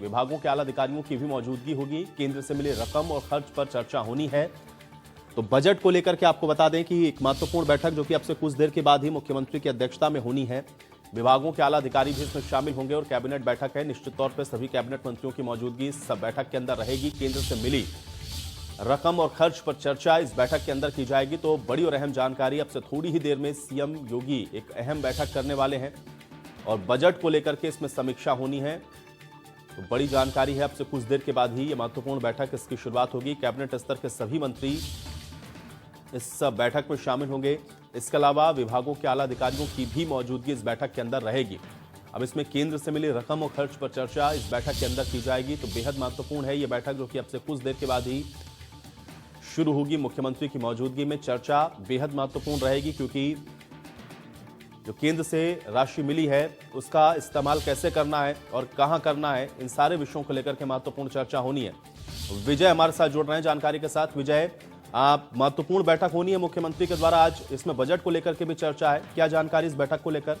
विभागों के आला अधिकारियों की भी मौजूदगी होगी। केंद्र से मिले रकम और खर्च पर चर्चा होनी है। तो बजट को लेकर के आपको बता दें कि एक महत्वपूर्ण बैठक जो कि अब से कुछ देर के बाद ही मुख्यमंत्री की अध्यक्षता में होनी है। विभागों के आला अधिकारी भी इसमें शामिल होंगे और कैबिनेट बैठक है। निश्चित तौर पर सभी कैबिनेट मंत्रियों की मौजूदगी इस बैठक के अंदर रहेगी। केंद्र से मिली रकम और खर्च पर चर्चा इस बैठक के अंदर की जाएगी। तो बड़ी और अहम जानकारी, अब से थोड़ी ही देर में सीएम योगी एक अहम बैठक करने वाले हैं और बजट को लेकर के इसमें समीक्षा होनी है। तो बड़ी जानकारी है, अब से कुछ देर के बाद ही ये महत्वपूर्ण बैठक इसकी शुरुआत होगी। कैबिनेट स्तर के सभी मंत्री इस बैठक में शामिल होंगे। इसके अलावा विभागों के आला अधिकारियों की भी मौजूदगी इस बैठक के अंदर रहेगी। अब इसमें केंद्र से मिली रकम और खर्च पर चर्चा इस बैठक के अंदर की जाएगी। तो बेहद महत्वपूर्ण है ये बैठक, जो कि अब से कुछ देर के बाद ही शुरू होगी। मुख्यमंत्री की मौजूदगी में चर्चा बेहद महत्वपूर्ण रहेगी, क्योंकि जो केंद्र से राशि मिली है उसका इस्तेमाल कैसे करना है और कहां करना है, इन सारे विषयों को लेकर के महत्वपूर्ण चर्चा होनी है। विजय हमारे साथ जुड़ रहे हैं जानकारी के साथ। विजय, महत्वपूर्ण बैठक होनी है मुख्यमंत्री के द्वारा आज, इसमें बजट को लेकर के भी चर्चा है, क्या जानकारी इस बैठक को लेकर?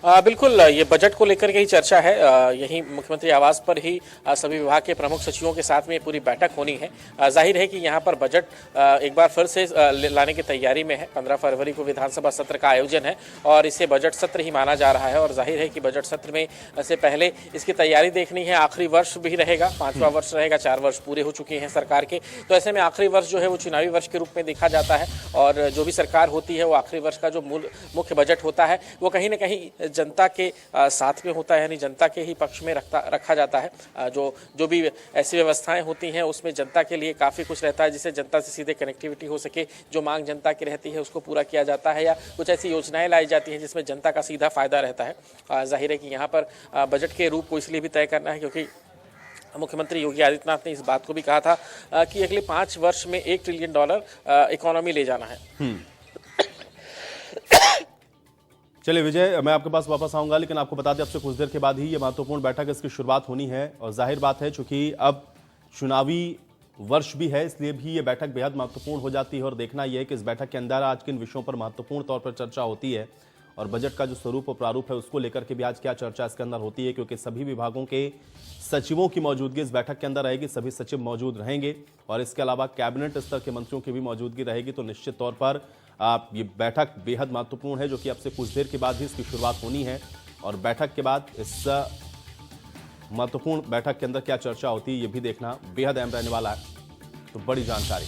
बिल्कुल, ये बजट को लेकर के ही चर्चा है। यही मुख्यमंत्री आवास पर ही सभी विभाग के प्रमुख सचिवों के साथ में पूरी बैठक होनी है। जाहिर है कि यहाँ पर बजट एक बार फिर से लाने की तैयारी में है। 15 फरवरी को विधानसभा सत्र का आयोजन है और इसे बजट सत्र ही माना जा रहा है। और जाहिर है कि बजट सत्र में से पहले इसकी तैयारी देखनी है। आखिरी वर्ष भी रहेगा, 5वां वर्ष रहेगा, 4 वर्ष पूरे हो चुके हैं सरकार के। तो ऐसे में आखिरी वर्ष जो है वो चुनावी वर्ष के रूप में देखा जाता है और जो भी सरकार होती है वो आखिरी वर्ष का जो मुख्य बजट होता है वो कहीं ना कहीं जनता के साथ में होता है, यानी जनता के ही पक्ष में रखा जाता है। जो भी ऐसी व्यवस्थाएं होती हैं उसमें जनता के लिए काफ़ी कुछ रहता है, जिससे जनता से सीधे कनेक्टिविटी हो सके। जो मांग जनता की रहती है उसको पूरा किया जाता है, या कुछ ऐसी योजनाएं लाई जाती हैं जिसमें जनता का सीधा फायदा रहता है। जाहिर है कि यहाँ पर बजट के रूप को इसलिए भी तय करना है क्योंकि मुख्यमंत्री योगी आदित्यनाथ ने इस बात को भी कहा था कि अगले 5 वर्ष में $1 ट्रिलियन इकोनॉमी ले जाना है। चलिए विजय, मैं आपके पास वापस आऊंगा, लेकिन आपको बता दें अब से कुछ देर के बाद ही ये महत्वपूर्ण बैठक इसकी शुरुआत होनी है। और जाहिर बात है, चूंकि अब चुनावी वर्ष भी है, इसलिए भी ये बैठक बेहद महत्वपूर्ण हो जाती है। और देखना यह है कि इस बैठक के अंदर आज किन विषयों पर महत्वपूर्ण तौर पर चर्चा होती है और बजट का जो स्वरूप और प्रारूप है उसको लेकर के भी आज क्या चर्चा इसके अंदर होती है, क्योंकि सभी विभागों के सचिवों की मौजूदगी इस बैठक के अंदर रहेगी। सभी सचिव मौजूद रहेंगे और इसके अलावा कैबिनेट स्तर के मंत्रियों की भी मौजूदगी रहेगी। तो निश्चित तौर पर ये बैठक बेहद महत्वपूर्ण है, जो कि अब से कुछ देर के बाद ही इसकी शुरुआत होनी है। और बैठक के बाद इस महत्वपूर्ण बैठक के अंदर क्या चर्चा होती है ये भी देखना बेहद अहम रहने वाला है। तो बड़ी जानकारी